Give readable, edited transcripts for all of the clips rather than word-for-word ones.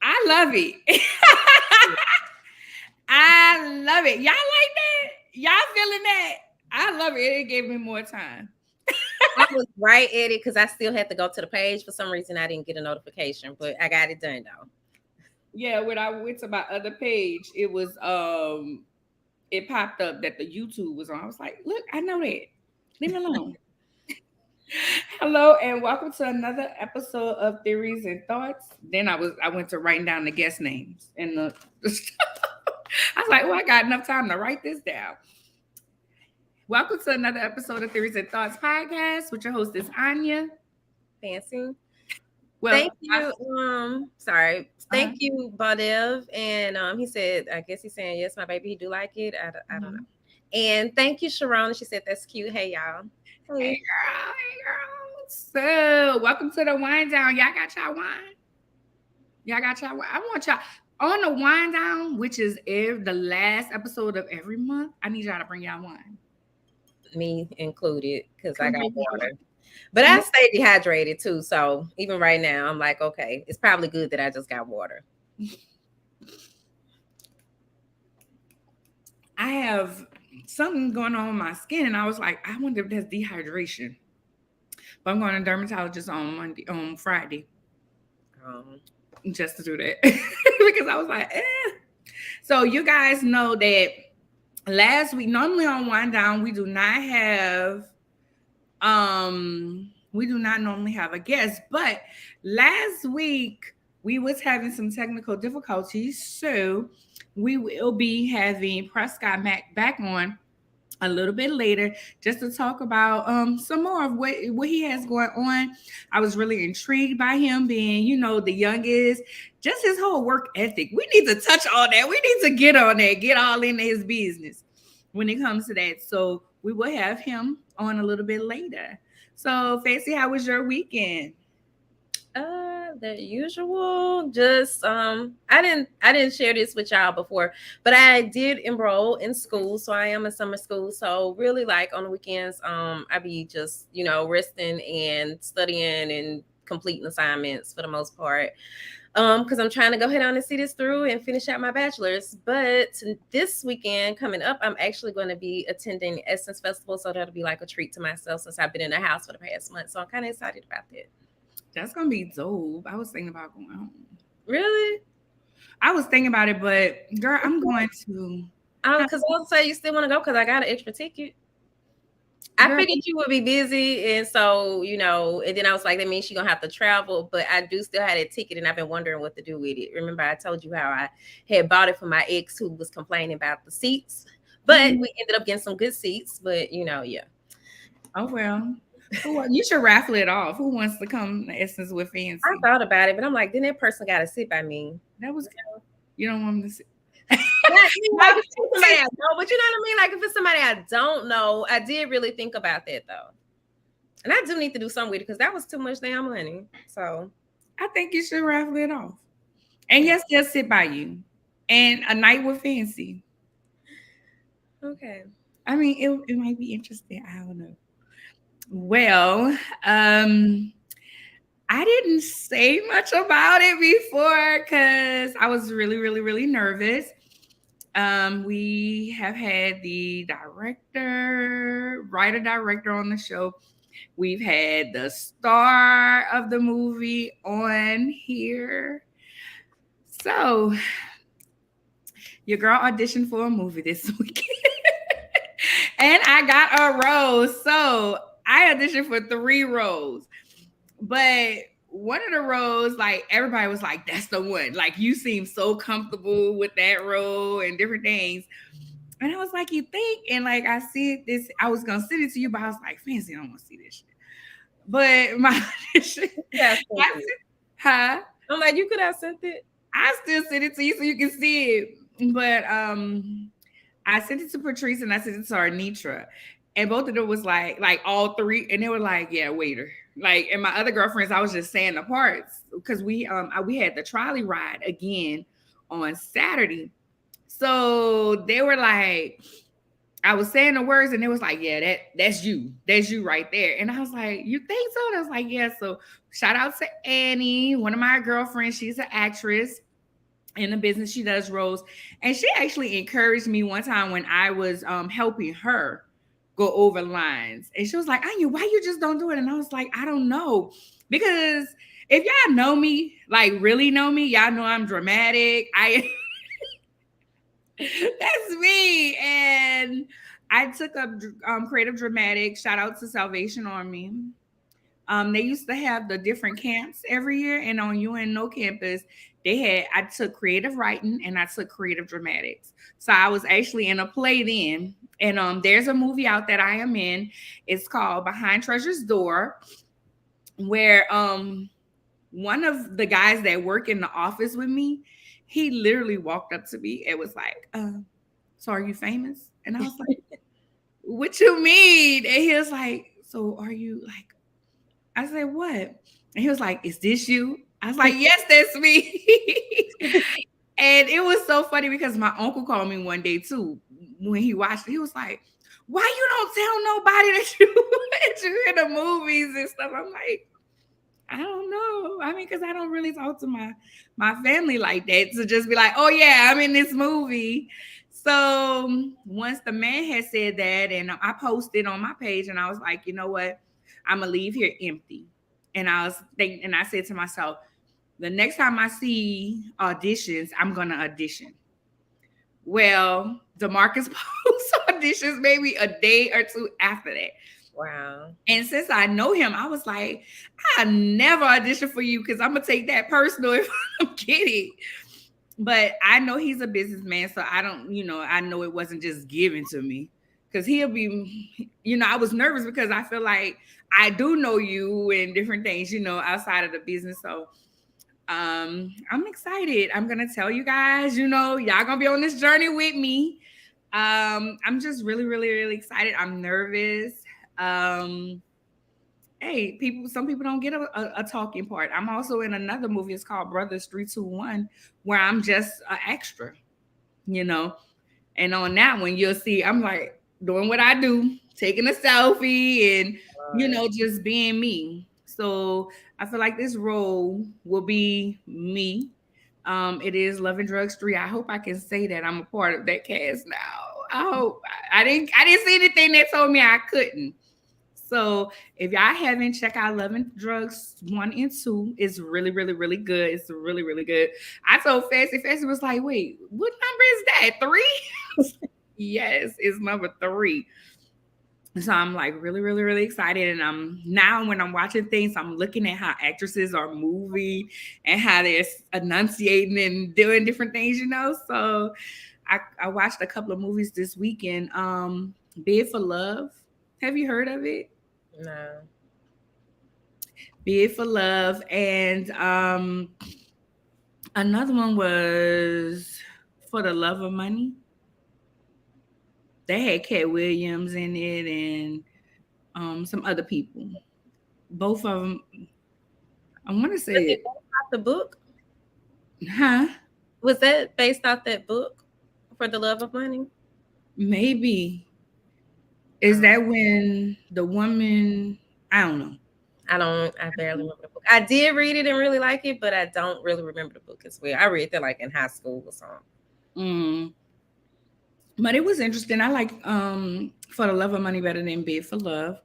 I love it. I love it. Y'all like that? Y'all feeling that? I love it. It gave me more time. I was right at it because I still had to go to the page. For some reason, I didn't get a notification, but I got it done though. Yeah, when I went to my other page, it was it popped up that the YouTube was on. I was like, look, I know that. Leave me alone. Hello and welcome to another episode of Theories and Thoughts. Then I went to writing down the guest names and the I was like, oh, I got enough time to write this down. Welcome to another episode of Theories and Thoughts podcast with your hostess Anya. Fancy. Well, thank you. Thank you, Badev. And he said, I guess he's saying yes, my baby, he do like it. I don't know. And thank you, Sharon. She said that's cute. Hey y'all. Hey girl. So welcome to the wine down. Y'all got y'all wine. I want y'all on the wine down, which is the last episode of every month. I need y'all to bring y'all wine. Me included, because I got water. But I stay dehydrated too. So even right now, I'm like, okay, it's probably good that I just got water. I have something going on with my skin, and I was like, I wonder if that's dehydration. But I'm going to a dermatologist on Friday. Just to do that. Because I was like, So you guys know that last week, normally on Wind Down, we do not normally have a guest, but last week we was having some technical difficulties, so we will be having Prescott Mack back on a little bit later just to talk about some more of what he has going on. I was really intrigued by him being, the youngest, just his whole work ethic. We need to touch on that. We need to get on that, get all into his business when it comes to that. So we will have him on a little bit later. So Fancy, how was your weekend? The usual. Just I didn't share this with y'all before, but I did enroll in school, so I am in summer school. So really, like on the weekends, I be just resting and studying and completing assignments for the most part. Because I'm trying to go ahead on and see this through and finish out my bachelor's. But this weekend coming up, I'm actually going to be attending Essence Festival, so that'll be like a treat to myself since I've been in the house for the past month. So I'm kind of excited about that. That's gonna be dope. I was thinking about going home. Really? I was thinking about it, but girl, I'm going to. Because I'll say you still want to go because I got an extra ticket. I figured you would be busy, and so and then I was like, that means she's gonna have to travel. But I do still have that ticket, and I've been wondering what to do with it. Remember, I told you how I had bought it for my ex who was complaining about the seats, but we ended up getting some good seats. But yeah. Oh well. You should raffle it off. Who wants to come to Essence with Fancy? I thought about it, but I'm like, then that person got to sit by me. That was you don't want them to sit. Like, if it's somebody I know, but you know what I mean? Like if it's somebody I don't know, I did really think about that though. And I do need to do something with it because that was too much damn money. So I think you should raffle it off. And yes, they'll sit by you. And A Night with Fancy. Okay. I mean, it might be interesting. I don't know. Well, um, I didn't say much about it before because I was really, really, really nervous. We have had the director, writer director on the show. We've had the star of the movie on here. So your girl auditioned for a movie this week. And I got a rose. So I auditioned for 3 roles. But one of the roles, like everybody was like, that's the one. Like you seem so comfortable with that role and different things. And I was like, you think? And like I see this, I was gonna send it to you, but I was like, Fancy, I don't want to see this shit. But my audition, Yeah, huh? I'm like, you could have sent it. I still send it to you so you can see it. But I sent it to Patrice and I sent it to Arnitra. And both of them was like all 3, and they were like, yeah, waiter. Like, and my other girlfriends, I was just saying the parts because we had the trolley ride again on Saturday. So they were like, I was saying the words, and it was like, yeah, that's you right there. And I was like, you think so? And I was like, yeah. So shout out to Annie, one of my girlfriends. She's an actress in the business. She does roles, and she actually encouraged me one time when I was helping her go over lines, and she was like, Anya, why you just don't do it? And I was like, I don't know, because if y'all know me, like really know me, y'all know I'm dramatic. That's me. And I took up creative dramatic. Shout out to Salvation Army. They used to have the different camps every year, and on UNO campus, I took creative writing and I took creative dramatics. So I was actually in a play then, and there's a movie out that I am in. It's called Behind Treasure's Door, where one of the guys that work in the office with me, he literally walked up to me and was like, "So are you famous?" And I was like, "What you mean?" And he was like, "So are you like?" I said, "What?" And he was like, "Is this you?" I was like, "Yes, that's me." And it was so funny because my uncle called me one day too when he watched it. He was like, "Why you don't tell nobody that you're in the movies and stuff?" I'm like, I don't know. I mean, because I don't really talk to my family like that to just be like, "Oh yeah, I'm in this movie." So once the man had said that, and I posted on my page, and I was like, you know what, I'm gonna leave here empty. And I was thinking, and I said to myself, the next time I see auditions, I'm gonna audition. Well, DeMarcus post auditions maybe a day or two after that. Wow. And since I know him, I was like, I never audition for you because I'm gonna take that personal if I'm kidding. But I know he's a businessman, so I don't, I know it wasn't just given to me. Because he'll be, I was nervous because I feel like I do know you and different things, outside of the business. So I'm excited. I'm gonna tell you guys, y'all gonna be on this journey with me. I'm just really, really, really excited. I'm nervous. Um, hey, some people don't get a talking part. I'm also in another movie. It's called Brothers 321, where I'm just an extra, you know. And on that one, you'll see I'm like doing what I do, taking a selfie and just being me. So I feel like this role will be me. It is Love and Drugs 3. I hope I can say that I'm a part of that cast now. I hope I didn't see anything that told me I couldn't. So if y'all haven't, check out Love and Drugs 1 and 2. It's really, really, really good. It's really, really good. I told Fancy was like, wait, what number is that? 3? Yes, it's number 3. So I'm like really, really, really excited. And I'm now when I'm watching things, I'm looking at how actresses are moving and how they're enunciating and doing different things, So I watched a couple of movies this weekend. Bid for Love. Have you heard of it? No. Bid for Love. And another one was For the Love of Money. They had Cat Williams in it and some other people. Both of them, I want to say Was it based off the book? Huh? Was that based off that book, For the Love of Money? Maybe. Is Oh, that when the woman? I don't know. I barely remember the book. I did read it and really like it, but I don't really remember the book as well. I read that like in high school or something. Mm. But it was interesting. I like For the Love of Money better than Bid for Love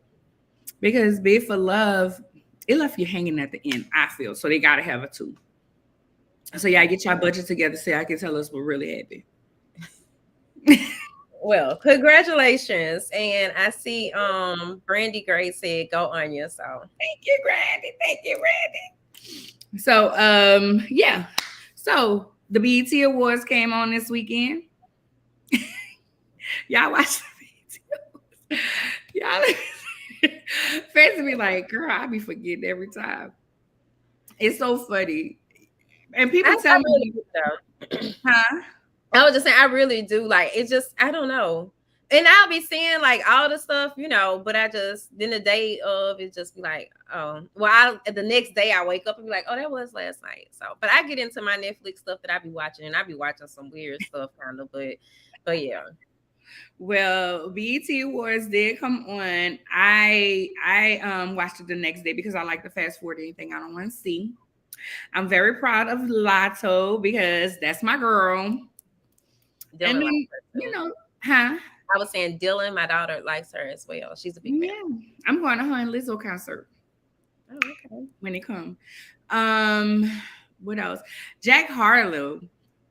because Bid for Love it left you hanging at the end. I feel so they got to have a two. So yeah, Okay. get your budget together so I can tell us we're really happy. Well, congratulations. And I see Brandy Gray said go Anya. So Thank you, Grandy. Thank you, Grandy. So yeah. So the BET Awards came on this weekend. Y'all watch the BET Awards. Y'all fans be like, girl, I be forgetting every time. It's so funny. And people I tell really me, do though. huh? I was just saying, I really do. Like, it's just, I don't know. And I'll be seeing like all the stuff, but I just, then the day of, it just be like, oh, well, the next day I wake up and be like, oh, that was last night. So, but I get into my Netflix stuff that I be watching, and I be watching some weird stuff kind of, but yeah. Well, BET Awards did come on. I watched it the next day because I like to fast forward anything I don't want to see. I'm very proud of Lotto because that's my girl. And Dylan likes then, her too. huh? I was saying Dylan, my daughter, likes her as well. She's a big fan. Yeah. I'm going to her and Lizzo concert Oh, okay. when it comes. Um, what else? Jack Harlow.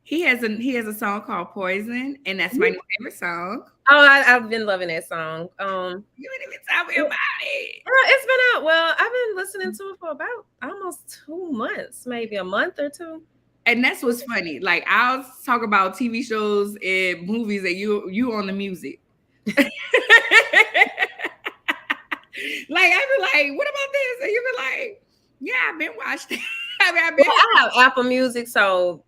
He has a song called Poison, and that's my new favorite song. Oh, I've been loving that song. You didn't even tell me about it. It's been out. Well, I've been listening to it for about almost 2 months, maybe a month or two. And that's what's funny. Like I'll talk about TV shows and movies that you on the music. Like I be like, what about this? And you be like, yeah, I've been watching. I've been. Well, I have Apple Music, so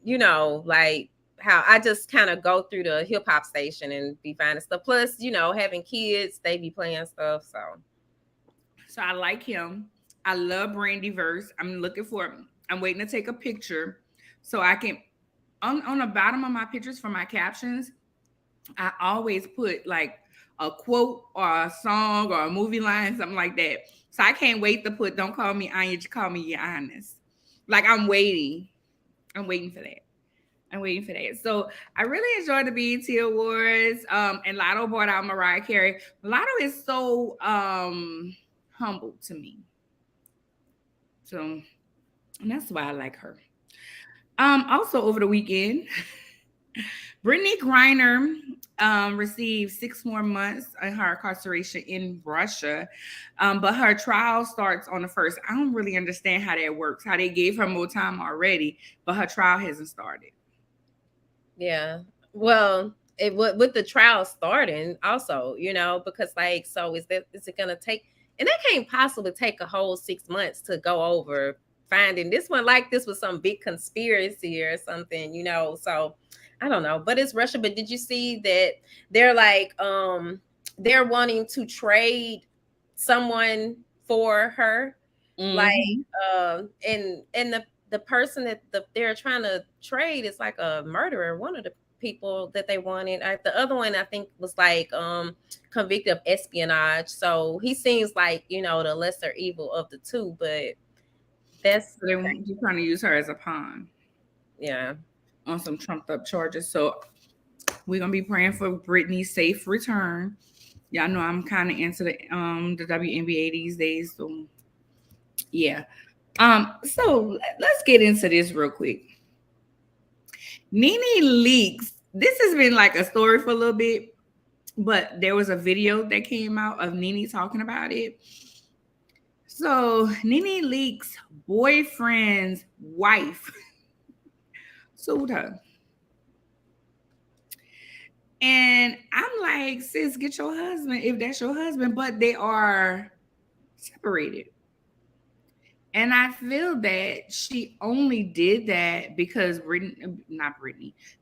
like how I just kind of go through the hip hop station and be finding stuff. Plus, having kids, they be playing stuff. So I like him. I love Brandy verse. I'm waiting to take a picture so I can on the bottom of my pictures for my captions, I always put like a quote or a song or a movie line, something like that. So I can't wait to put "Don't call me Anya, call me your honest." Like I'm waiting. I'm waiting for that. I'm waiting for that. So I really enjoyed the BET Awards. And Lotto brought out Mariah Carey. Lotto is so humble to me. So and that's why I like her. Also over the weekend, Brittney Griner received 6 more months in her incarceration in Russia, but her trial starts on the 1st. I don't really understand how that works, how they gave her more time already, but her trial hasn't started. Yeah. Well, with the trial starting also, because so is it gonna take, and that can't possibly take a whole 6 months to go over finding this one, like this was some big conspiracy or something, so I don't know, but it's Russia. But did you see that they're like they're wanting to trade someone for her, like and the person that they're trying to trade is like a murderer, one of the people that they wanted. The other one I think was like convicted of espionage, so he seems like the lesser evil of the two, but that's So they're trying to use her as a pawn. Yeah. On some trumped up charges. So we're gonna be praying for Brittney's safe return. Y'all know I'm kind of into the WNBA these days, so yeah. So let's get into this real quick. Nene Leaks. This has been like a story for a little bit, but there was a video that came out of Nene talking about it. So Nene Leaks' boyfriend's wife sued her. And I'm like, sis, get your husband if that's your husband, but they are separated. And I feel that she only did that because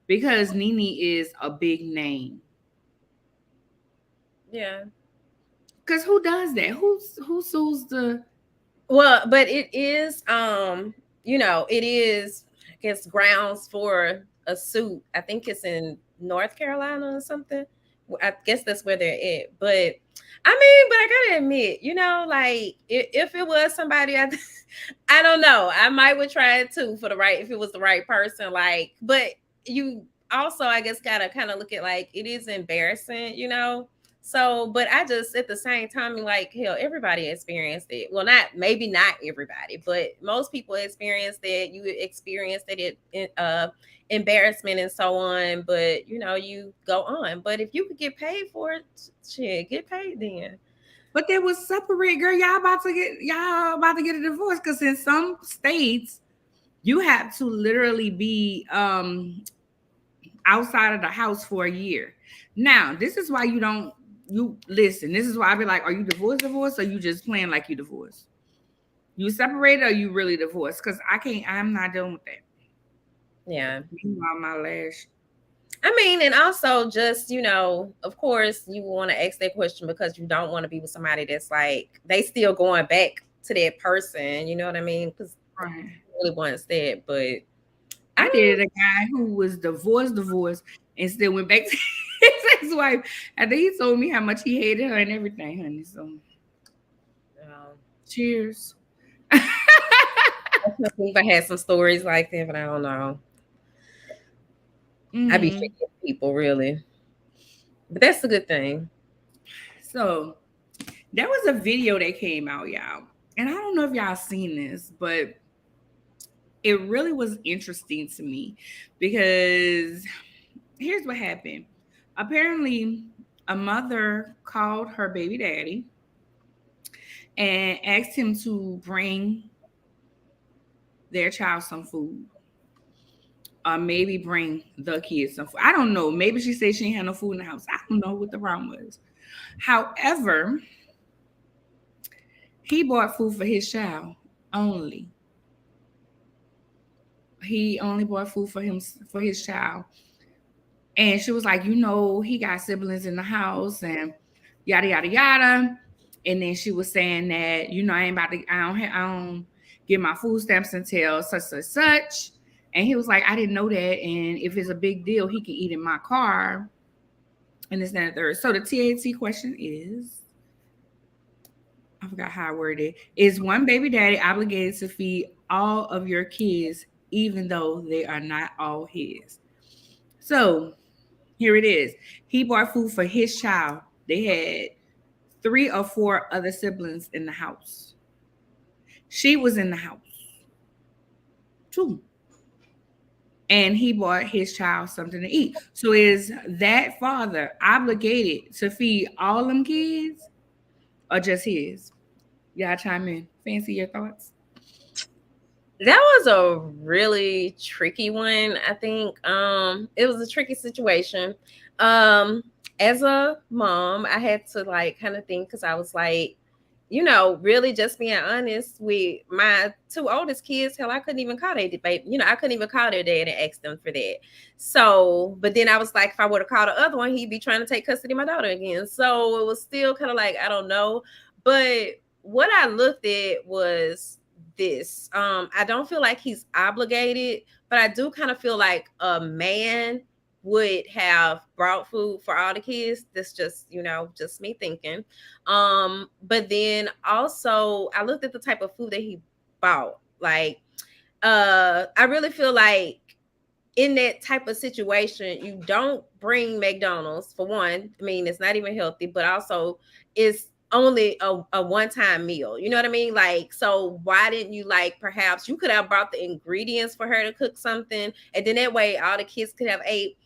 because Nene is a big name. Yeah. Because who does that? Who sues the? Well, but it is, it is. guess grounds for a suit. I think it's in North Carolina or something. I guess that's where they're at. But I mean, but I gotta admit, like if it was somebody, I don't know, I might would try it too for the right, if it was the right person. Like, but you also, I guess, gotta kind of look at like it is embarrassing. So, but I just at the same time, like, hell, everybody experienced it. Well, maybe not everybody, but most people experienced it. You experienced it, embarrassment and so on. But you go on. But if you could get paid for it, shit, get paid then. But they was separate, girl. Y'all about to get a divorce because in some states you have to literally be outside of the house for a year. Now, this is why you listen. This is why I be like, are you divorced, or you just playing like you divorced? You separated or you really divorced? Because I'm not dealing with that. Yeah. Meanwhile, my lash. I mean, and also just, of course, you want to ask that question because you don't want to be with somebody that's like, they still going back to that person. You know what I mean? Because Right. really wants that. But I dated a guy who was divorced, and still went back to his ex-wife. I think he told me how much he hated her and everything, honey. So, cheers. I can't believe I had some stories like that, but I don't know. I be forgetting people, really. But that's a good thing. So, there was a video that came out, y'all. And I don't know if y'all seen this, but it really was interesting to me because here's what happened. Apparently, a mother called her baby daddy and asked him to bring their child some food. Or maybe bring the kids some food. I don't know. Maybe she said she ain't had no food in the house. I don't know what the problem was. However, he bought food for his child only. He only bought food for his child. And she was like, he got siblings in the house and yada yada yada. And then she was saying that, I ain't about to, I don't get my food stamps until such such such. And he was like, I didn't know that. And if it's a big deal, he can eat in my car. And this and the third. So the TAT question is, I forgot how I worded it. Is one baby daddy obligated to feed all of your kids, even though they are not all his? So here it is. He bought food for his child. They had 3 or 4 other siblings in the house. She was in the house too. And he bought his child something to eat. So is that father obligated to feed all them kids or just his? Y'all chime in. Fancy your thoughts? That was a really tricky one. I think it was a tricky situation. As a mom, I had to like kind of think because I was like, really just being honest with my 2 oldest kids, hell, I couldn't even call their debate. I couldn't even call their dad and ask them for that. So, but then I was like, if I would have called the other one, he'd be trying to take custody of my daughter again. So it was still kind of like, I don't know. But what I looked at was this. I don't feel like he's obligated, but I do kind of feel like a man would have brought food for all the kids. That's just, just me thinking. But then also I looked at the type of food that he bought. Like, I really feel like in that type of situation, you don't bring McDonald's for one. I mean, it's not even healthy, but also it's only a one-time meal. You know what I mean? Like, so why didn't you perhaps you could have brought the ingredients for her to cook something, and then that way all the kids could have ate.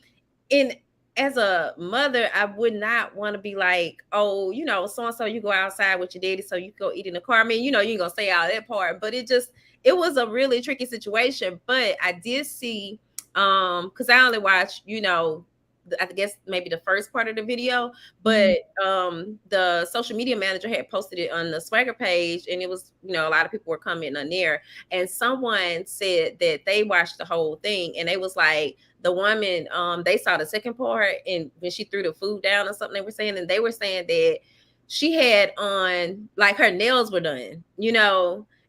And as a mother, I would not want to be like, oh, so and so, you go outside with your daddy, so you go eat in the car. I mean, you ain't gonna say all that part, but it was a really tricky situation. But I did see, because I only watched, I guess maybe the first part of the video, but the social media manager had posted it on the Swagger page, and it was, a lot of people were commenting on there, and someone said that they watched the whole thing, and they was like, the woman, they saw the second part, and when she threw the food down or something, they were saying that she had on, like, her nails were done,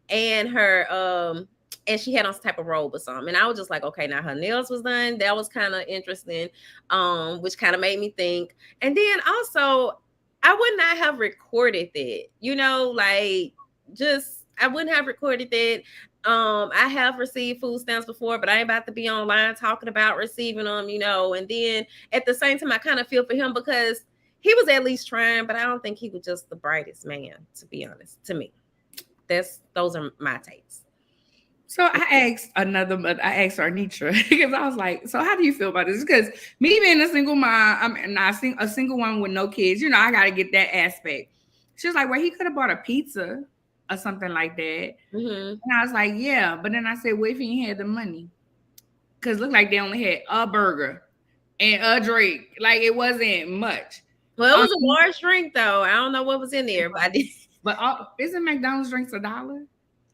and her and she had on some type of robe or something. And I was just like, okay, now her nails was done. That was kind of interesting, which kind of made me think. And then also, I would not have recorded that, like just I wouldn't have recorded that. I have received food stamps before, but I ain't about to be online talking about receiving them, And then at the same time, I kind of feel for him because he was at least trying, but I don't think he was just the brightest man, to be honest, to me. Those are my takes. So I asked Arnitra because I was like, so how do you feel about this? Because me being a single mom, I'm not a single one with no kids, I got to get that aspect. She was like, well, he could have bought a pizza or something like that. Mm-hmm. And I was like, yeah. But then I said, what if he had the money? Because it looked like they only had a burger and a drink. Like it wasn't much. Well, it was a large drink, though. I don't know what was in there, but I did. But isn't McDonald's drinks $1?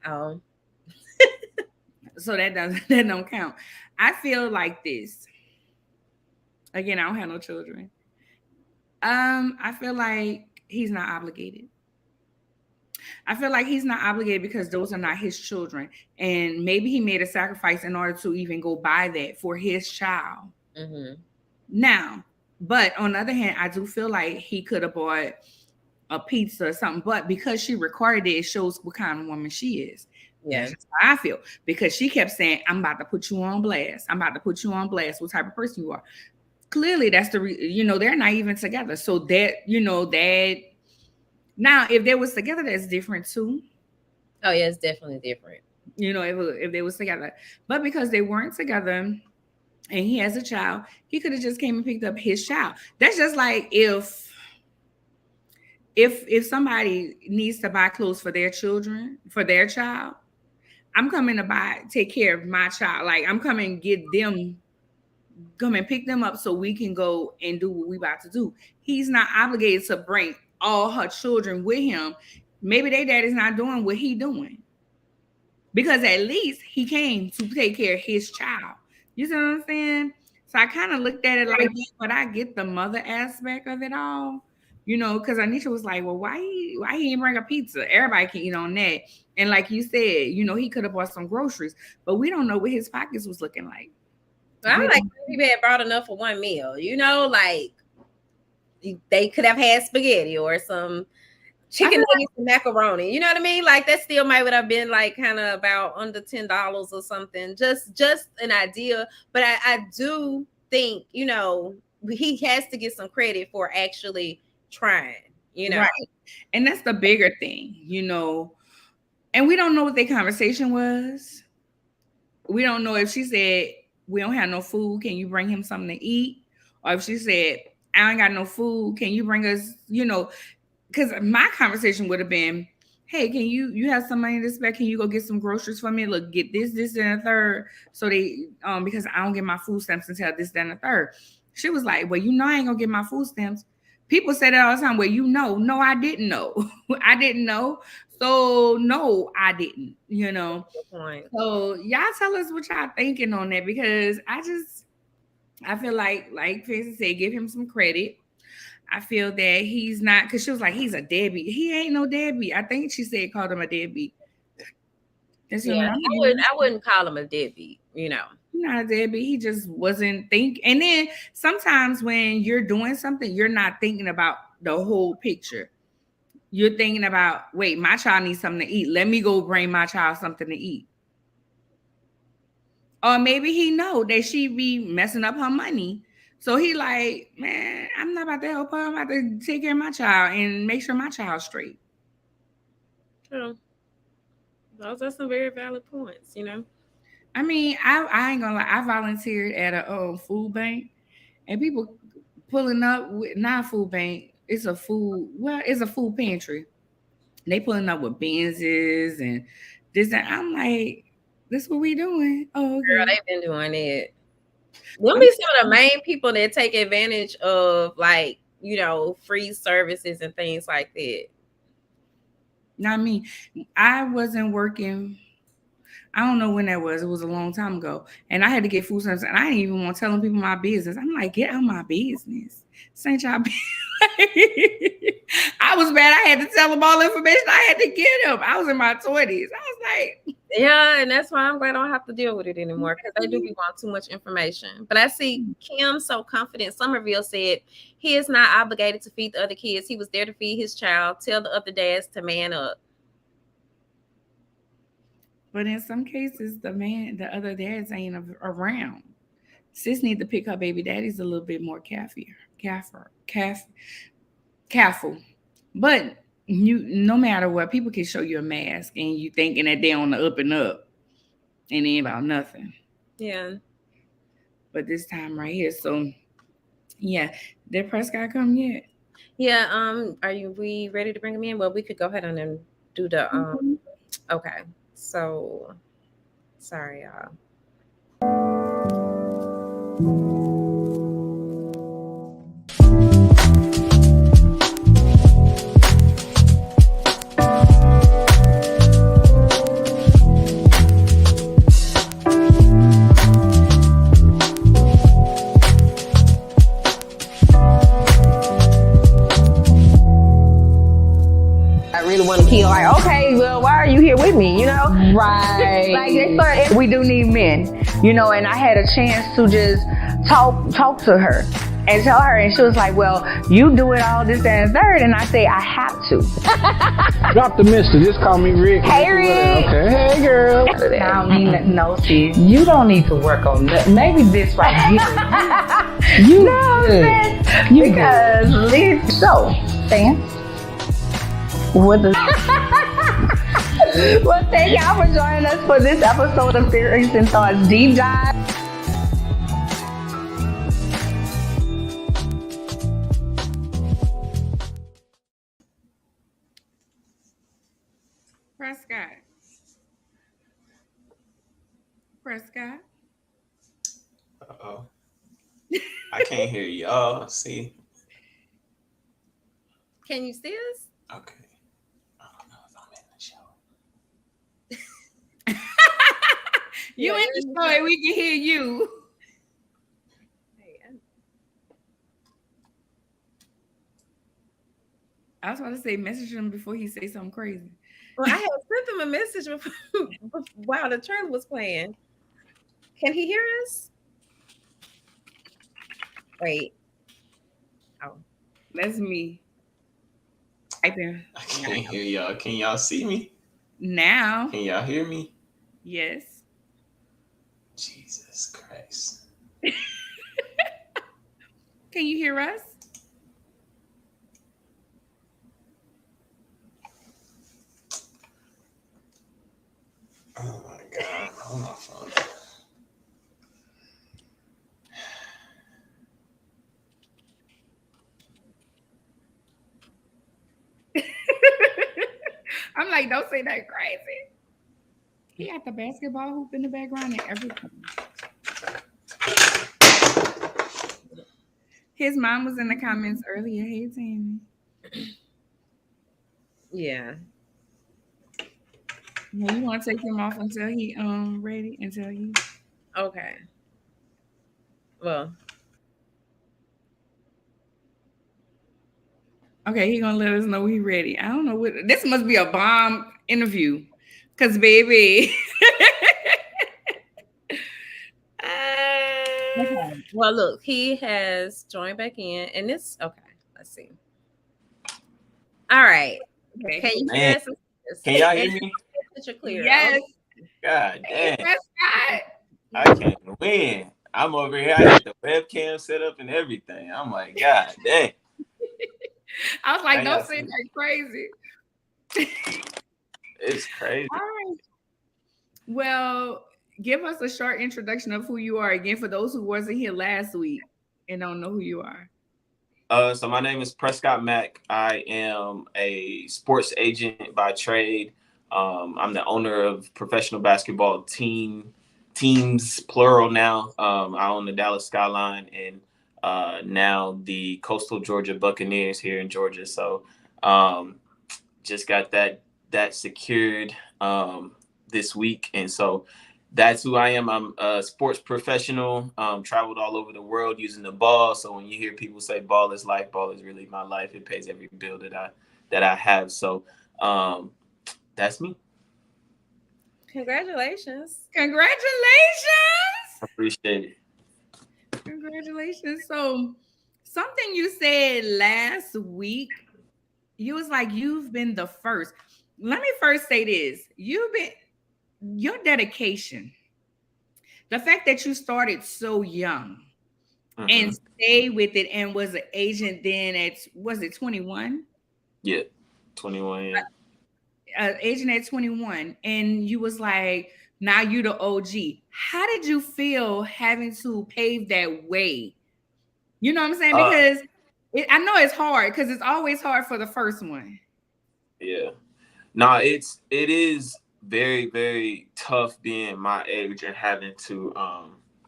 Oh. So that don't count. I feel like this. Again, I don't have no children. I feel like he's not obligated. I feel like he's not obligated because those are not his children. And maybe he made a sacrifice in order to even go buy that for his child. Mm-hmm. Now, but on the other hand, I do feel like he could have bought a pizza or something. But because she recorded it, it shows what kind of woman she is. Yeah. That's how I feel. Because she kept saying, I'm about to put you on blast. I'm about to put you on blast. What type of person you are. Clearly, that's they're not even together. So that, now, if they was together, that's different too. Oh, yeah, it's definitely different. If they was together. But because they weren't together and he has a child, he could have just came and picked up his child. That's just like if somebody needs to buy clothes for their children, for their child, I'm coming to take care of my child. Like I'm coming to come and pick them up so we can go and do what we about to do. He's not obligated to bring all her children with him. Maybe their daddy's not doing what he doing. Because at least he came to take care of his child. You see what I'm saying? So I kind of looked at it like that, but I get the mother aspect of it all. Because Anisha was like, well, why he didn't bring a pizza? Everybody can eat on that. And like you said, he could have bought some groceries, but we don't know what his pockets was looking like. I like he had brought enough for one meal, like they could have had spaghetti or some chicken nuggets and macaroni. You know what I mean? Like that still might would have been like kind of about under $10 or something. Just an idea. But I do think, he has to get some credit for actually trying, Right. And that's the bigger thing, and we don't know what their conversation was. We don't know if she said, we don't have no food. Can you bring him something to eat? Or if she said, I ain't got no food. Can you bring us, because my conversation would have been, hey, can you have some money to spend? Can you go get some groceries for me? Look, get this, and a third. So they, because I don't get my food stamps until this, then a third. She was like, well, I ain't gonna get my food stamps. People say that all the time. Well, no, I didn't know. I didn't know. So no, I didn't, Good point. So y'all tell us what y'all thinking on that, because I feel like Fancy said, give him some credit. I feel that he's not, because she was like, he's a deadbeat. He ain't no deadbeat. I think she said called him a deadbeat. Yeah, I wouldn't call him a deadbeat, Not a deadbeat. He just wasn't thinking. And then sometimes when you're doing something, you're not thinking about the whole picture. You're thinking about, wait, my child needs something to eat. Let me go bring my child something to eat. Or maybe he know that she be messing up her money. So he like, man, I'm not about to help her. I'm about to take care of my child and make sure my child's straight. True. Those are some very valid points, I mean, I ain't gonna lie. I volunteered at a food bank, and people pulling up with not food bank. It's a food pantry. They pulling up with Benzes and this. And I'm like, this what we doing? Oh, okay. Girl, they've been doing it. Them be some of the main people that take advantage of, like, free services and things like that. Not me. I wasn't working I don't know when that was. It was a long time ago. And I had to get food stamps, and I didn't even want telling people my business. I'm like, get out my business. This ain't y'all business. I was mad. I had to tell them all the information I had to get them. I was in my 20s. I was like, yeah, and that's why I'm glad I don't have to deal with it anymore, because they do be wanting too much information. But I see Kim so confident. Somerville said he is not obligated to feed the other kids. He was there to feed his child. Tell the other dads to man up. but in some cases, the other dads ain't around. Sis need to pick her baby daddies a little bit more careful. But no matter what, people can show you a mask and you thinking that they're on the up and up, and it ain't about nothing. Yeah. But this time right here, so yeah, did Prescott come yet? Yeah. We ready to bring him in? Well, we could go ahead and do the okay. So sorry, y'all. Want to kill, like, okay, well, why are you here with me, you know? Right. Like, they started, we do need men, you know, and I had a chance to just talk to her and tell her, and she was like, well, you do it all this, that, and third, and I say, I have to. Drop the mister, just call me Rick. Hey, Rick. Okay, hey, girl. I don't need nothing, no, sis. You don't need to work on that. Maybe this right here. You No, good. sis, You because, so, fans, what the well, thank y'all for joining us for this episode of Theories and Thoughts Deep Dive. Prescott. Uh-oh. I can't hear y'all. See? Can you see us? Okay. I don't know if I'm in the show. You Yeah, in the show and we can hear you. I was about to say message him before he say something crazy. Well, I had sent him a message before, while the trailer was playing. Can he hear us? Wait. Oh, That's me. Right there. I can't hear y'all. Can y'all see me? Now. Can y'all hear me? Yes. Jesus Christ. Can you hear us? Oh my God. Hold on, phone. I'm like, don't say that crazy. He got the basketball hoop in the background and everything. His mom was in the comments earlier. Hey, Tammy. yeah. Yeah, you want to take him off until he ready? Until he. Okay. Well. Okay, he gonna let us know he ready. I don't know what this must be a bomb interview, cause baby. Okay. Well, look, he has joined back in, and it's okay. Let's see. All right. Okay. Can you Man, hear us? can y'all hear me? Picture clear. Yes. God Hey, damn. Prescott. I can't win. I'm over here. I got the webcam set up and everything. I'm like, God damn. I was like, Now don't say that crazy. It's crazy. All right. Well, give us a short introduction of who you are again for those who wasn't here last week and don't know who you are. So my name is Prescott Mack. I am a sports agent by trade. I'm the owner of professional basketball teams, plural now. I own the Dallas Skyline and now the Coastal Georgia Buccaneers here in Georgia. So just got that secured. this week. And so that's who I am. I'm a sports professional, traveled all over the world using the ball. So when you hear people say ball is life, ball is really my life. It pays every bill that I have. So that's me. Congratulations. Congratulations. I appreciate it. Congratulations. So something you said last week, you was like, you've been the first. Let me first say this. Your dedication, the fact that you started so young and stay with it and was an agent then was it 21? Yeah, 21, yeah. Agent at 21, and you was like, now you the OG. How did you feel having to pave that way? You know what I'm saying? Because I know it's hard, because it's always hard for the first one. Yeah. No, it is very, very tough being my age and having to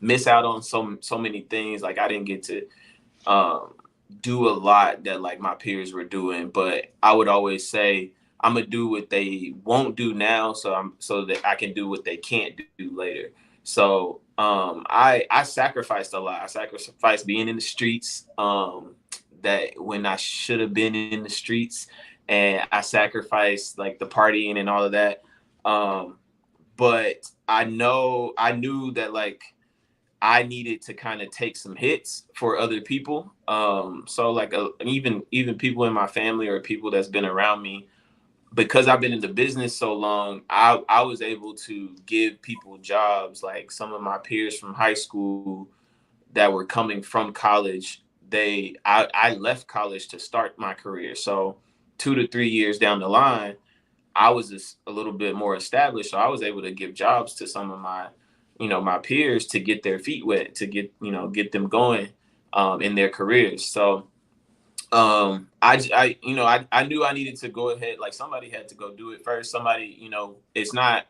miss out on so many things. Like, I didn't get to do a lot that like my peers were doing, but I would always say I'm gonna do what they won't do now, so that I can do what they can't do later. So I sacrificed a lot. I sacrificed being in the streets, that when I should have been in the streets, and I sacrificed like the partying and all of that. But I knew that like I needed to kind of take some hits for other people. So like even people in my family or people that's been around me, because I've been in the business so long, I was able to give people jobs. Like some of my peers from high school that were coming from college, I left college to start my career. So 2 to 3 years down the line, I was just a little bit more established. So I was able to give jobs to some of my, my peers to get their feet wet, to get them going in their careers. So I knew I needed to go ahead. Like somebody had to go do it first. Somebody, it's not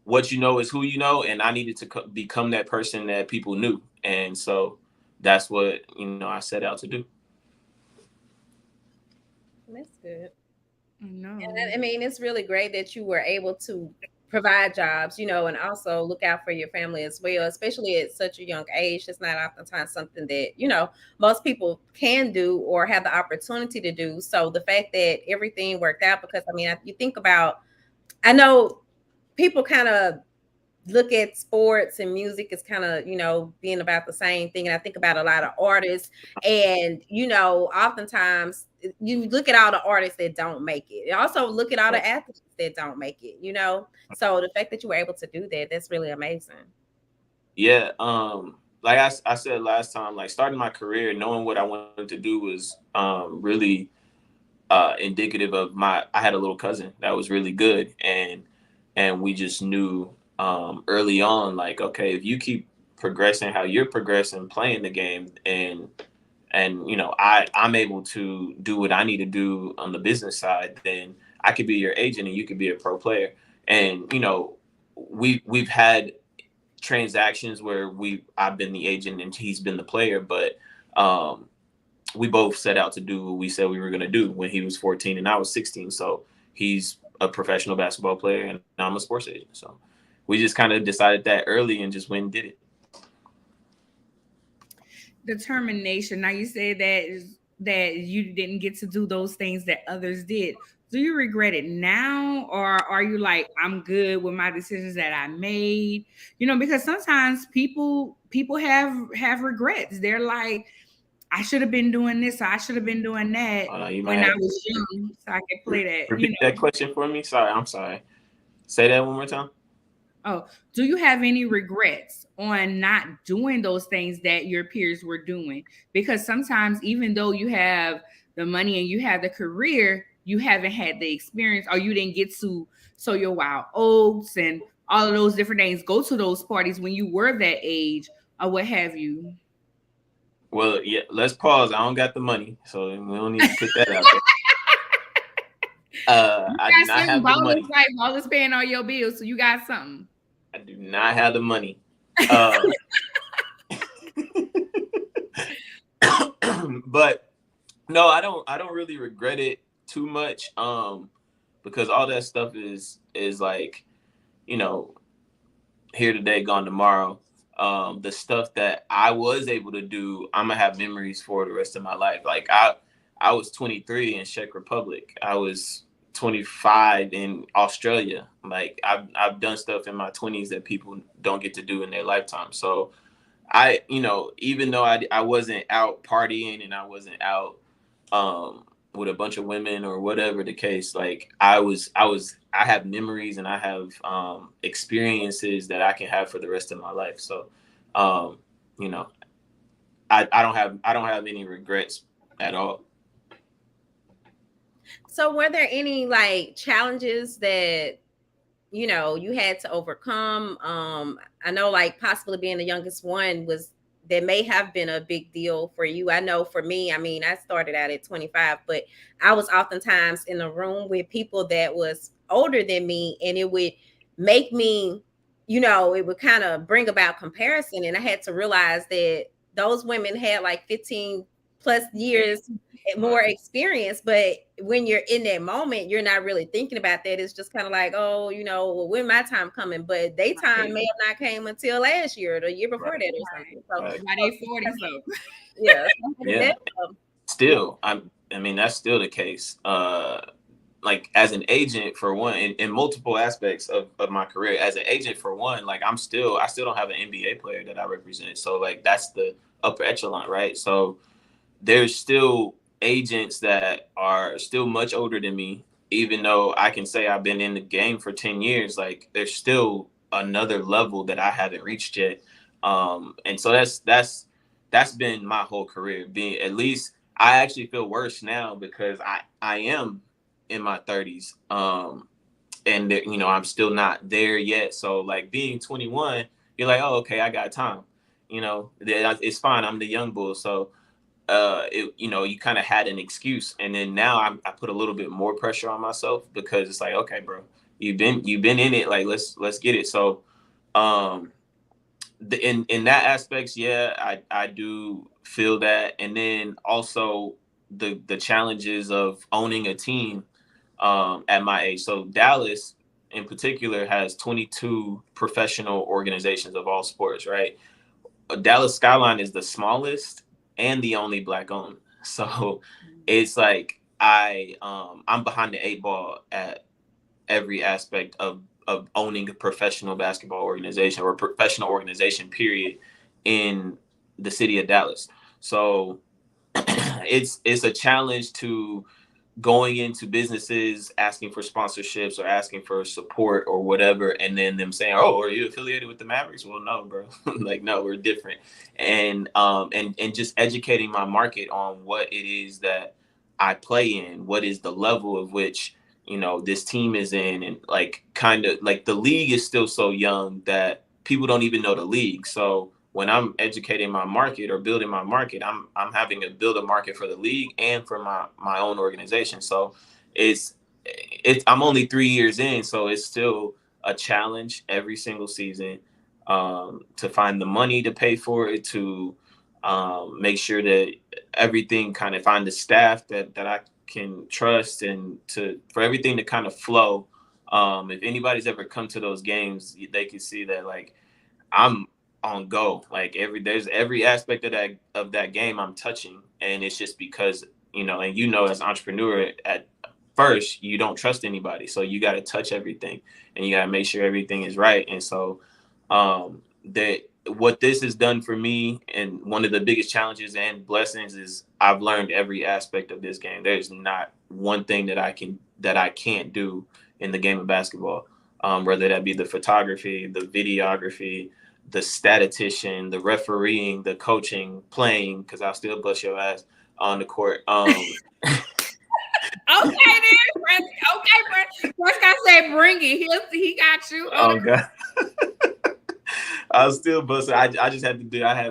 what you know is who you know. And I needed to become that person that people knew. And so that's what, I set out to do. That's good. No. And I mean, it's really great that you were able to provide jobs, and also look out for your family as well, especially at such a young age. It's not oftentimes something that, most people can do or have the opportunity to do. So the fact that everything worked out, because I mean, you think about, I know people kind of look at sports and music as kind of, being about the same thing. And I think about a lot of artists and, oftentimes you look at all the artists that don't make it. And also look at all the athletes that don't make it, So the fact that you were able to do that, that's really amazing. Yeah. Like I said last time, like starting my career, knowing what I wanted to do was really indicative of I had a little cousin that was really good. And we just knew early on, like, okay, if you keep progressing how you're progressing, playing the game, and I'm able to do what I need to do on the business side, then I could be your agent and you could be a pro player. And we've had transactions where I've been the agent and he's been the player, but we both set out to do what we said we were going to do when he was 14 and I was 16. So he's a professional basketball player and I'm a sports agent. So we just kind of decided that early and just went and did it. Determination. Now you said that you didn't get to do those things that others did. Do you regret it now, or are you like, I'm good with my decisions that I made? Because sometimes people have regrets. They're like, I should have been doing this, or I should have been doing that when I was young, so I could play that. Repeat that question for me. I'm sorry. Say that one more time. Oh, do you have any regrets on not doing those things that your peers were doing? Because sometimes, even though you have the money and you have the career, you haven't had the experience, or you didn't get to sow your wild oats and all of those different things, go to those parties when you were that age, or what have you. Well, yeah, let's pause. I don't got the money, so we don't need to put that out there. I do not have the money. Like Ballers paying all your bills, so you got something. I do not have the money. But no, I don't really regret it too much. Because all that stuff is like, you know, here today, gone tomorrow. The stuff that I was able to do, I'm gonna have memories for the rest of my life. Like I was 23 in Czech Republic. I was 25 in Australia. Like I've done stuff in my 20s that people don't get to do in their lifetime. So even though I wasn't out partying and I wasn't out with a bunch of women or whatever the case, like I have memories and I have experiences that I can have for the rest of my life. So um, you know, I don't have any regrets at all. So were there any like challenges that you had to overcome? I know like possibly being the youngest one that may have been a big deal for you. I know for me, I mean, I started out at 25, but I was oftentimes in a room with people that was older than me, and it would make me, it would kind of bring about comparison. And I had to realize that those women had like 15 plus years more experience, but when you're in that moment, you're not really thinking about that. It's just kind of like, oh, well, when my time coming, but they time may have not came until last year or the year before that or something. So by their 40s though. Yeah. Yeah. Still, I mean, that's still the case. Like as an agent for one, in multiple aspects of my career, as an agent for one, like I still don't have an NBA player that I represent. So like that's the upper echelon, right? So there's still agents that are still much older than me, even though I can say I've been in the game for 10 years, like there's still another level that I haven't reached yet. And so that's been my whole career. Being at least I actually feel worse now because I am in my 30s. And I'm still not there yet. So like being 21, you're like, oh, okay, I got time. It's fine. I'm the young bull. So you kind of had an excuse, and then now I put a little bit more pressure on myself because it's like, okay, bro, you've been in it, like let's get it. So in that aspects, yeah, I do feel that. And then also the challenges of owning a team at my age. So Dallas in particular has 22 professional organizations of all sports, right? Dallas Skyline is the smallest and the only Black owned. So it's like I'm behind the 8 ball at every aspect of owning a professional basketball organization or a professional organization period in the city of Dallas. So it's a challenge to going into businesses asking for sponsorships or asking for support or whatever, and then them saying, oh, are you affiliated with the Mavericks? Well, no, bro. Like, no, we're different. And just educating my market on what it is that I play in, what is the level of which this team is in, and like kind of like the league is still so young that people don't even know the league. So when I'm educating my market or building my market, I'm having to build a market for the league and for my own organization. So it's I'm only 3 years in, so it's still a challenge every single season to find the money to pay for it, to make sure that everything kind of find the staff that I can trust, and for everything to kind of flow. If anybody's ever come to those games, they can see that like I'm on go. Like every aspect of that game I'm touching, and it's just because and as an entrepreneur at first you don't trust anybody, so you got to touch everything and you got to make sure everything is right. And so that what this has done for me, and one of the biggest challenges and blessings, is I've learned every aspect of this game. There's not one thing that I can't do in the game of basketball, whether that be the photography, the videography, the statistician, the refereeing, the coaching, playing, because I'll still bust your ass on the court. Okay, then. Okay, Prescott said, "Bring it." He got you. Oh God. I was still busting. I just had to do. I had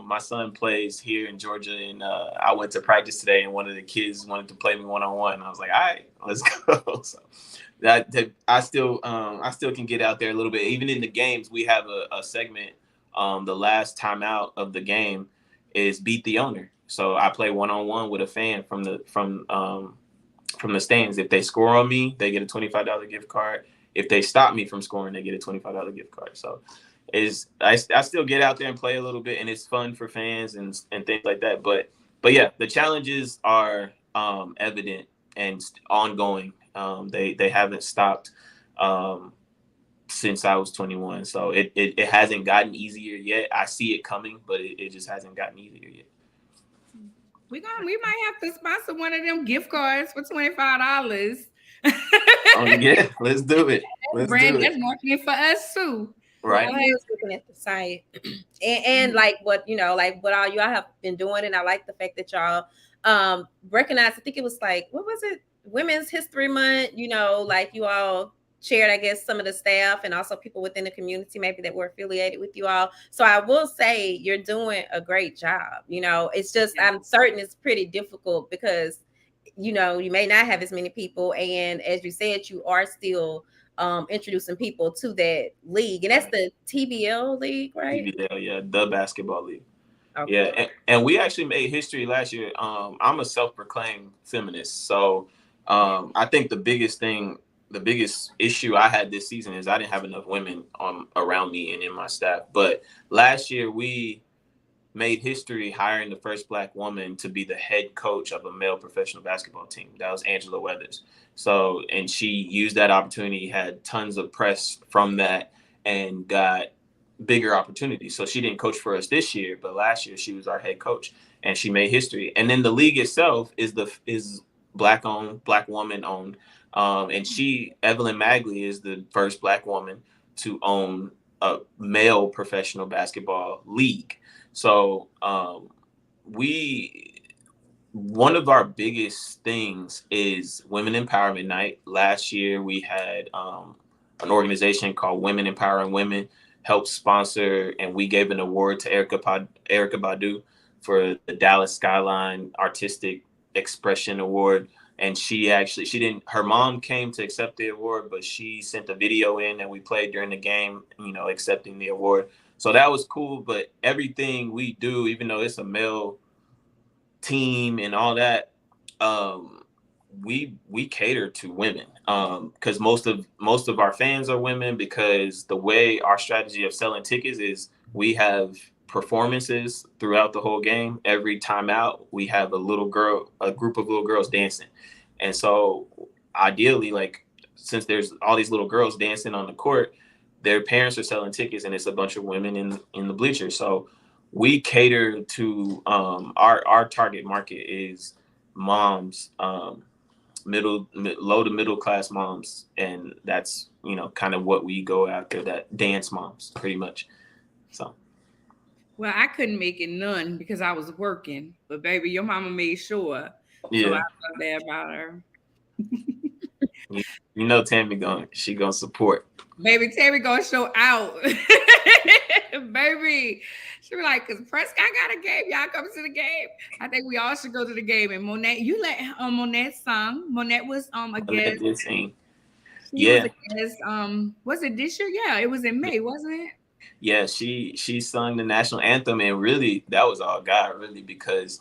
my son plays here in Georgia, and I went to practice today, and one of the kids wanted to play me one-on-one. I was like, all right, let's go. So that I still can get out there a little bit. Even in the games, we have a segment. The last timeout of the game is beat the owner. So I play one-on-one with a fan from the stands. If they score on me, they get a $25 gift card. if they stop me from scoring, they get a $25 gift card. So I still get out there and play a little bit, and it's fun for fans and things like that. But yeah, the challenges are evident and ongoing. They haven't stopped since I was 21. So it hasn't gotten easier yet. I see it coming, but it just hasn't gotten easier yet. We might have to sponsor one of them gift cards for $25. Oh yeah, let's do it. That's marketing for us too. Right. I was looking at the site and like what all y'all have been doing, and I like the fact that y'all recognize. I think it was like, what was it? Women's History Month. Like you all shared, I guess, some of the staff and also people within the community maybe that were affiliated with you all. So I will say you're doing a great job. It's just I'm certain it's pretty difficult because you may not have as many people, and as you said, you are still introducing people to that league, and that's the TBL league, right? TBL, yeah, the basketball league. Okay. Yeah, and we actually made history last year. I'm a self-proclaimed feminist, so I think the biggest issue I had this season is I didn't have enough women around me and in my staff. But last year we made history hiring the first Black woman to be the head coach of a male professional basketball team. That was Angela Weathers. So, and she used that opportunity, had tons of press from that, and got bigger opportunities. So she didn't coach for us this year, but last year she was our head coach, and she made history. And then the league itself is Black owned, Black woman owned. And Evelyn Magley is the first Black woman to own a male professional basketball league. So one of our biggest things is Women Empowerment Night. Last year we had an organization called Women Empowering Women help sponsor, and we gave an award to Erykah Badu for the Dallas Skyline Artistic Expression Award. And her mom came to accept the award, but she sent a video in that we played during the game, accepting the award. So that was cool. But everything we do, even though it's a male team and all that, we cater to women because most of our fans are women, because the way our strategy of selling tickets is we have performances throughout the whole game. Every time out, we have a group of little girls dancing. And so ideally, like, since there's all these little girls dancing on the court, their parents are selling tickets, and it's a bunch of women in the bleachers. So we cater to our target market is moms, low to middle class moms, and that's kind of what we go after, that dance moms pretty much. So. Well, I couldn't make it none because I was working, but baby, your mama made sure. Yeah. So I love that about her. Tammy she gonna support. Baby, Tammy gonna show out. Baby, she be like, "Cause Prescott got a game. Y'all come to the game." I think we all should go to the game. And Monet, you let Monet sing. Monet was a guest. Did sing. Yeah. Was it this year? Yeah, it was in May, wasn't it? Yeah, she sung the national anthem, and really that was all God, really, because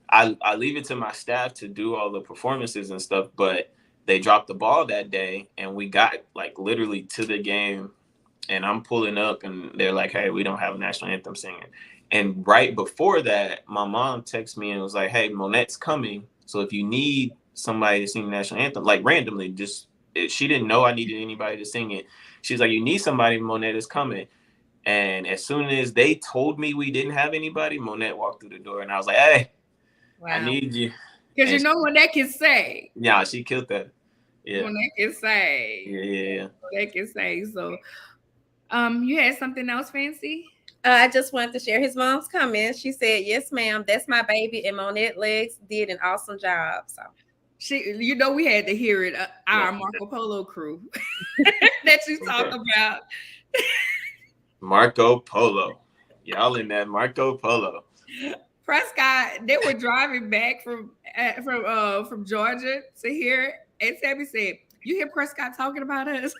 I leave it to my staff to do all the performances and stuff, but they dropped the ball that day, and we got like literally to the game, and I'm pulling up, and they're like, "Hey, we don't have a national anthem singing." And right before that, my mom texted me and was like, "Hey, Monet's coming, so if you need somebody to sing the national anthem, like randomly, she didn't know I needed anybody to sing it. She's like, you need somebody, Monet is coming." And as soon as they told me we didn't have anybody, Monet walked through the door, and I was like, "Hey, wow. I need you." Because Monet can say. Yeah, she killed that. Yeah. Monet can say. Yeah. Monet can say. So, you had something else, Fancy? I just wanted to share his mom's comment. She said, "Yes, ma'am, that's my baby, and Monet Leaks did an awesome job." So. We had to hear it. Our Marco Polo crew that you talk about. Marco Polo. Y'all in that Marco Polo. Prescott, they were driving back from Georgia to here, and Tammy said, "You hear Prescott talking about us?"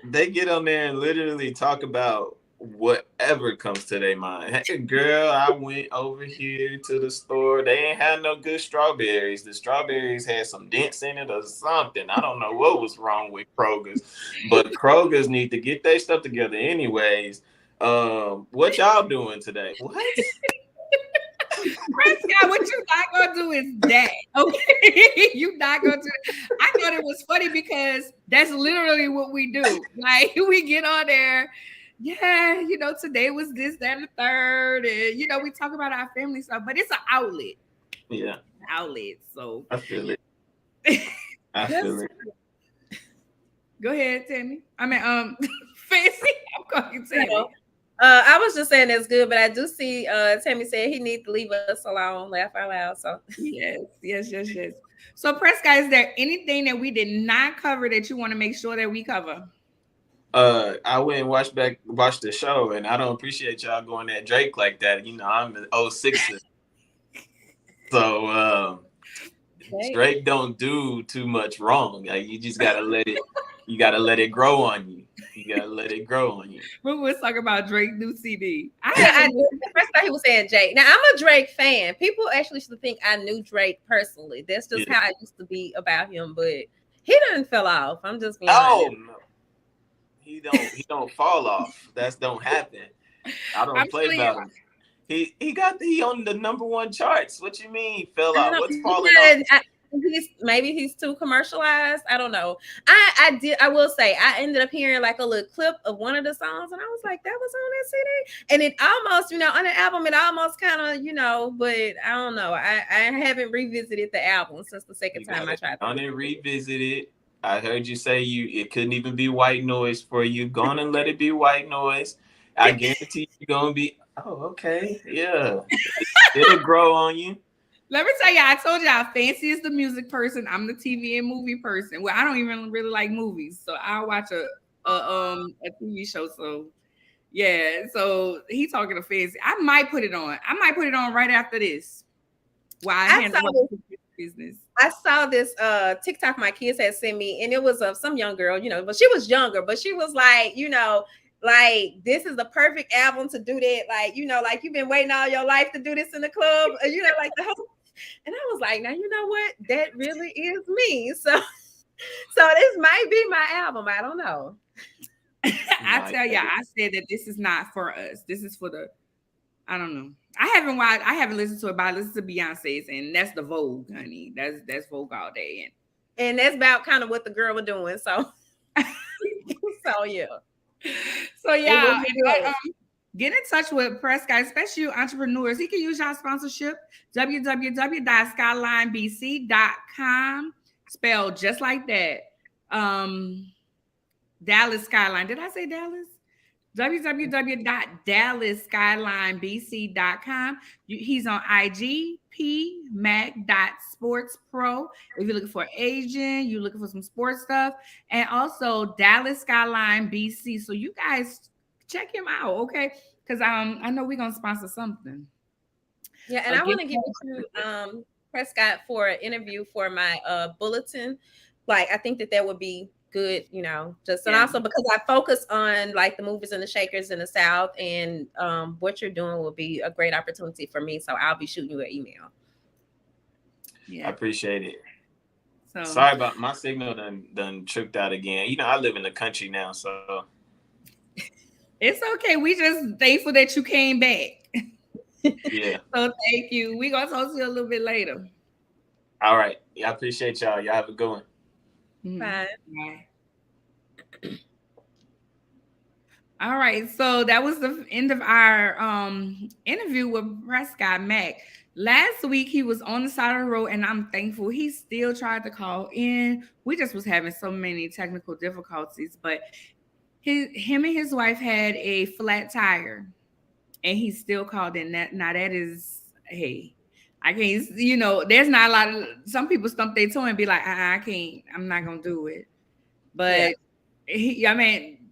They get on there and literally talk about whatever comes to their mind. Hey, girl, I went over here to the store. They ain't had no good strawberries. The strawberries had some dents in it or something. I don't know what was wrong with Kroger's, but Kroger's need to get their stuff together anyways. What y'all doing today? What? Prescott, what you not gonna do is that, okay? You not gonna do it. I thought it was funny because that's literally what we do. Like, we get on there, yeah, today was this, that, and the third, and we talk about our family stuff, but it's an outlet. Yeah, outlet. So I feel it. I feel it. Go ahead, Tammy. I mean, Fancy. I'm calling Tammy. I was just saying that's good, but I do see Tammy said he needs to leave us alone, laugh out loud. So yes. So Prescott, is there anything that we did not cover that you want to make sure that we cover? I went and watched the show, and I don't appreciate y'all going at Drake like that. I'm an 06er. So Drake don't do too much wrong. Like, you just gotta let it. You gotta let it grow on you. You gotta let it grow on you. We was talking about Drake's new CD. First thought he was saying Jake. Now I'm a Drake fan. People actually should think I knew Drake personally. That's just how I used to be about him. But he done fell off. I'm just being honest. No. He don't fall off. That don't happen. I don't play about him. He on the #1 charts. What you mean fell off? What's falling off? Maybe he's too commercialized. I don't know. I will say I ended up hearing like a little clip of one of the songs, and I was like, that was on that CD. And it almost, on the album, it almost kind of, but I don't know. I haven't revisited the album since the second time I tried. On and revisit it. I heard you say it couldn't even be white noise for you. Go on and let it be white noise. I guarantee you're gonna be. Oh, okay, yeah. It'll grow on you. Let me tell you, I told y'all, Fancy is the music person. I'm the TV and movie person. Well, I don't even really like movies, so I'll watch a TV show. So yeah, so he talking to Fancy. I might put it on right after this. While I handle business. I saw this TikTok my kids had sent me, and it was of some young girl, but she was younger, but she was like, like, this is the perfect album to do that. Like, like you've been waiting all your life to do this in the club, like the whole. And I was like, now you know what? That really is me. So this might be my album. I don't know. I tell you, I said that this is not for us. This is for I don't know. I haven't listened to it, but I listened to Beyonce's, and that's the Vogue, honey. That's Vogue all day. And that's about kind of what the girl was doing. So, yeah. So yeah, get in touch with Prescott, especially entrepreneurs. He can use y'all sponsorship. www.skylinebc.com, spelled just like that. Dallas Skyline. Did I say Dallas? www.dallasSkylineBC.com. He's on IG, pmac.sportspro. If you're looking for an agent, you're looking for some sports stuff, and also Dallas Skyline BC. So you guys check him out, okay? Because I know we're gonna sponsor something. Yeah, and I want to give you Prescott for an interview for my bulletin. Like, I think that would be good, and also because I focus on like the movers and the shakers in the South, and what you're doing will be a great opportunity for me. So I'll be shooting you an email. Yeah, I appreciate it. So sorry about my signal done tripped out again. I live in the country now, so it's okay. We just thankful that you came back. Yeah. So thank you. We're gonna talk to you a little bit later. All right. Yeah, I appreciate y'all. Y'all have a good one. Bye. All right, so that was the end of our interview with Prescott Mack. Last week he was on the side of the road, and I'm thankful he still tried to call in. We just was having so many technical difficulties, but him and his wife had a flat tire, and he still called in. That is, hey, I can't, there's not a lot of, some people stump their toe and be like, I can't, I'm not going to do it. But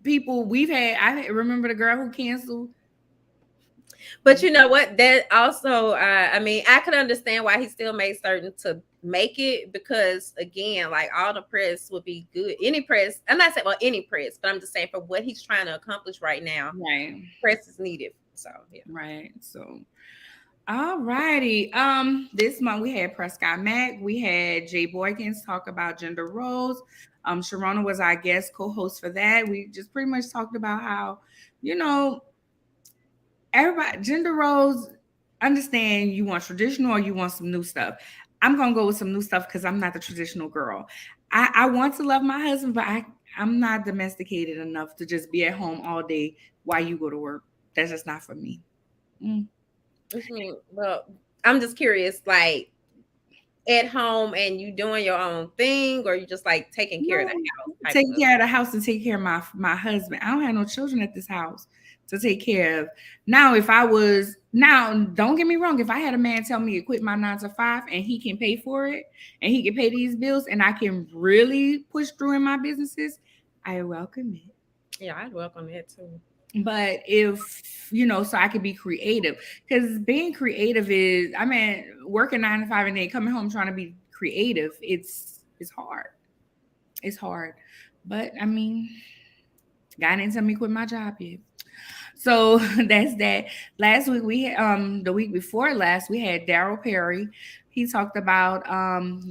people I remember the girl who canceled But you know what? That also, I mean, I could understand why he still made certain to make it because, again, like all the press would be good. Any press, I'm not saying well any press, but I'm just saying for what he's trying to accomplish right now, Right. press is needed. So yeah. Right. So, all righty. This month we had Prescott Mack, we had Jay Boykins talk about gender roles. Sharona was our guest co-host for that. We just pretty much talked about how, you know, everybody gender roles. Understand you want traditional or you want some new stuff. I'm gonna go with some new stuff because I'm not the traditional girl. I want to love my husband, but I'm not domesticated enough to just be at home all day while you go to work. That's just not for me. Mm. What you mean? Well, I'm just curious, like at home and you doing your own thing, or you just like taking care of the house? Taking care of the house and take care of my husband. I don't have no children at this house to take care of. Now, don't get me wrong, if I had a man tell me to quit my 9 to 5 and he can pay for it and he can pay these bills and I can really push through in my businesses, I welcome it. Yeah, I'd welcome it too. But if so I could be creative, because being creative is, I mean, working 9 to 5 and then coming home trying to be creative, it's hard. It's hard. But I mean, God didn't tell me to quit my job yet. So that's that. Last week we had, the week before last, we had Daryl Perry. He talked about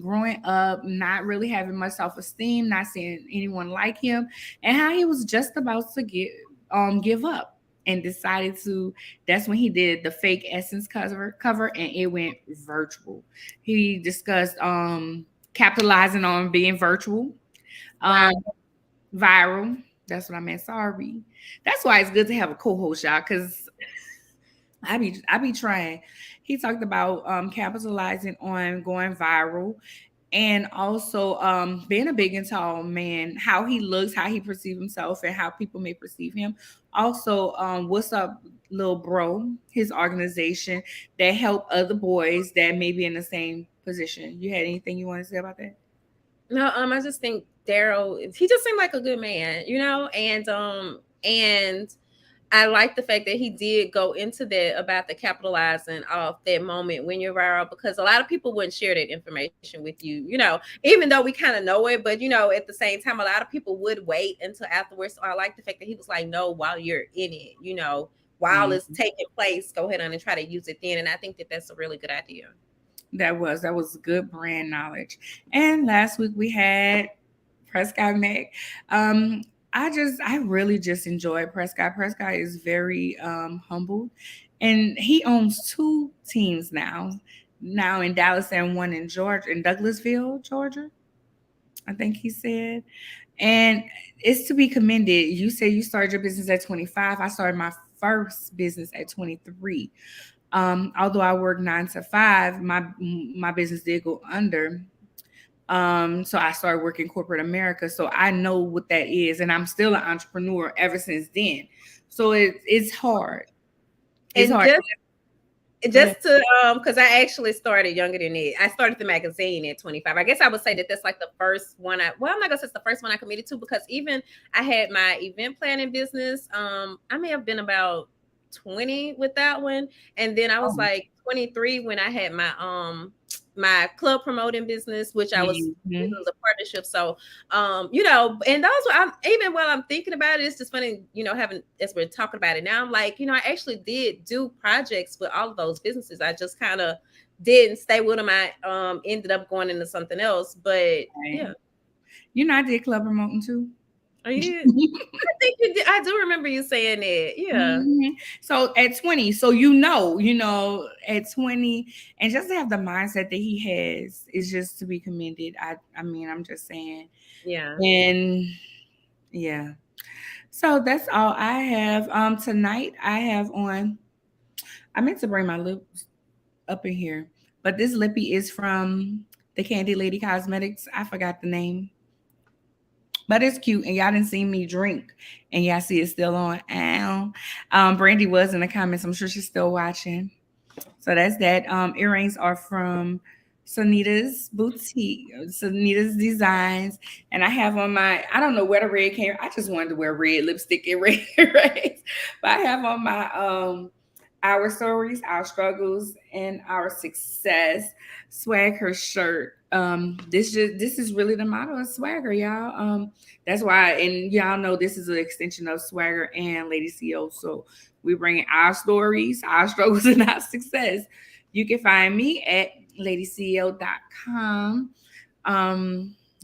growing up, not really having much self-esteem, not seeing anyone like him, and how he was just about to give up and decided to. That's when he did the fake Essence cover and it went virtual. He discussed capitalizing on being virtual. Viral. That's what I meant. Sorry. That's why it's good to have a co-host, y'all, because I be trying. He talked about capitalizing on going viral and also being a big and tall man, how he looks, how he perceives himself, and how people may perceive him. Also, What's Up, Little Bro, his organization that help other boys that may be in the same position. You had anything you want to say about that? No, I just think Daryl, he just seemed like a good man, and I like the fact that he did go into that about the capitalizing off that moment when you're viral, because a lot of people wouldn't share that information with you, even though we kind of know it, but at the same time, a lot of people would wait until afterwards. So I like the fact that he was like, no, while you're in it, while it's taking place, go ahead on and try to use it then. And I think that that's a really good idea. That was good brand knowledge. And last week we had Prescott Mack. I really just enjoyed Prescott. Prescott is very humble, and he owns 2 teams now in Dallas and one in Georgia, in Douglasville, Georgia, I think he said. And it's to be commended. You said you started your business at 25. I started my first business at 23. Although I worked 9 to 5, my business did go under. So I started working corporate America. So I know what that is. And I'm still an entrepreneur ever since then. So it's hard. It's and hard. Just to because I actually started younger than it. I started the magazine at 25. I guess I would say that that's like the first one I'm not gonna say it's the first one I committed to, because even I had my event planning business. I may have been about 20 with that one, and then I was like 23 when I had my club promoting business, which I was it was a partnership. So and those were, even while I'm thinking about it, it's just funny, having, as we're talking about it now, I'm like, I actually did do projects with all of those businesses. I just kind of didn't stay with them. I ended up going into something else, but yeah. I did club promoting too. Oh, you did? I think you did. I do remember you saying that. Yeah. Mm-hmm. So at 20, at 20, and just to have the mindset that he has is just to be commended. I mean, I'm just saying. Yeah. And yeah. So that's all I have. Tonight I have on. I meant to bring my lips up in here, but this lippy is from the Candy Lady Cosmetics. I forgot the name. But it's cute, and y'all didn't see me drink, and y'all see it's still on. Ow. Brandy was in the comments. I'm sure she's still watching. So that's that. Earrings are from Sonita's Boutique, Sonita's Designs, and I have on I don't know where the red came. I just wanted to wear red lipstick and red earrings, but I have on my our stories, our struggles, and our success. Swagger shirt. This is really the motto of Swagger, y'all. That's why, and y'all know this is an extension of Swagger and Lady CEO. So we bring our stories, our struggles, and our success. You can find me at ladyceo.com.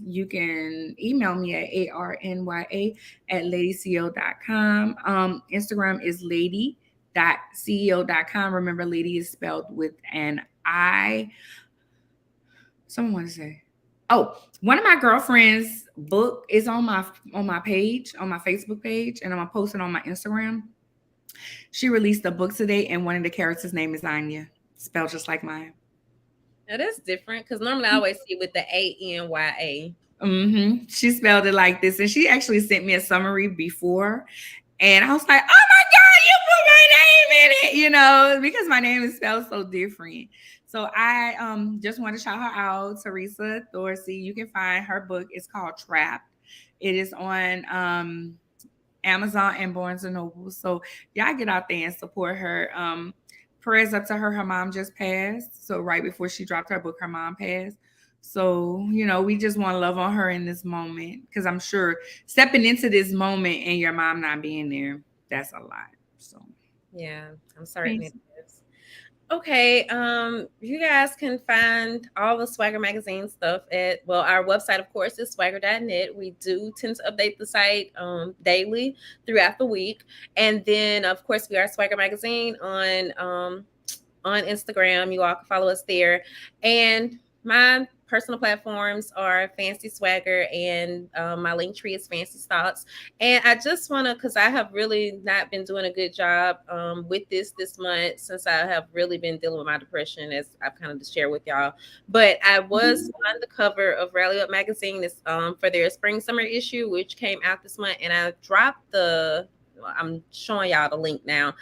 You can email me at arnya@ladyceo.com. Instagram is lady.ceo.com. Remember, lady is spelled with an I. Someone want to say, oh, one of my girlfriends' book is on my page, on my Facebook page, and I'm gonna post it on my Instagram. She released a book today, and one of the characters' name is Anya, spelled just like mine. Now that's different because normally I always see with the ANYA. She spelled it like this, and she actually sent me a summary before, and I was like, "Oh my God, you put my name in it!" You know, because my name is spelled so different. So I just want to shout her out, Teresa Dorsey. You can find her book. It's called Trapped. It is on Amazon and Barnes and Noble. So y'all get out there and support her. Prayers up to her. Her mom just passed. So right before she dropped her book, her mom passed. So, you know, we just want to love on her in this moment, because I'm sure stepping into this moment and your mom not being there, that's a lot. So yeah, I'm certain it is. Okay, you guys can find all the Swagger magazine stuff at, well, our website, of course, is swagger.net. We do tend to update the site daily throughout the week. And then, of course, we are Swagger Magazine on Instagram. You all can follow us there. And my personal platforms are Fancy Swagger, and my link tree is Fancy Thoughts. And I just want to, because I have really not been doing a good job with this month, since I have really been dealing with my depression, as I've kind of just shared with y'all. But I was on the cover of Rally Up magazine for their spring summer issue, which came out this month, and I dropped I'm showing y'all the link now.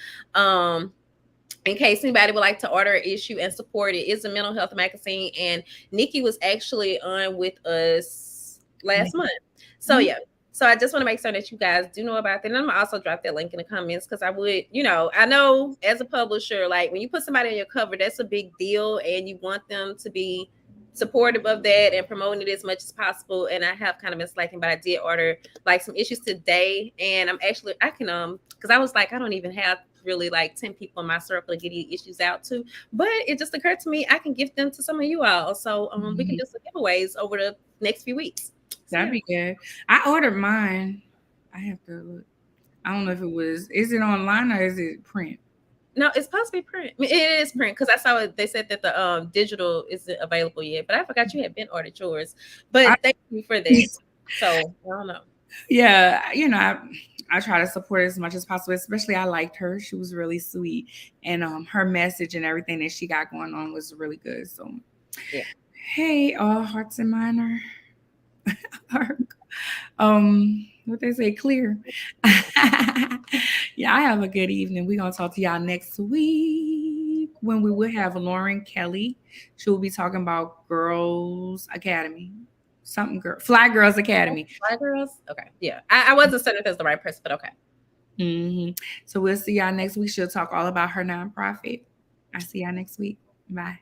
In case anybody would like to order an issue and support it. It's a mental health magazine, and Nikki was actually on with us last month. So yeah, so I just want to make sure that you guys do know about that. And I'm gonna also drop that link in the comments, because I would, I know as a publisher, like when you put somebody on your cover, that's a big deal, and you want them to be supportive of that and promoting it as much as possible. And I have kind of been slacking, but I did order like some issues today, and I can because I was like, I don't even have really like 10 people in my circle to get these issues out to, but it just occurred to me I can gift them to some of you all. So we can do some giveaways over the next few weeks. That'd be good. I ordered mine. I have to look. I don't know if is it online or is it print? No, it's supposed to be print. I mean, it is print, because I saw it. They said that the digital isn't available yet, but I forgot you had been ordered yours. But thank you for this. So I don't know. Yeah, I try to support as much as possible. Especially, I liked her; she was really sweet, and her message and everything that she got going on was really good. So, yeah. Hey, all hearts and minds are, what they say, clear. Yeah, I have a good evening. We're gonna talk to y'all next week when we will have Lauren Kelly. She will be talking about Girls Academy. Fly Girls Academy. Fly Girls? Okay. Yeah. I wasn't certain if that's the right person, but okay. So we'll see y'all next week. She'll talk all about her nonprofit. I'll see y'all next week. Bye.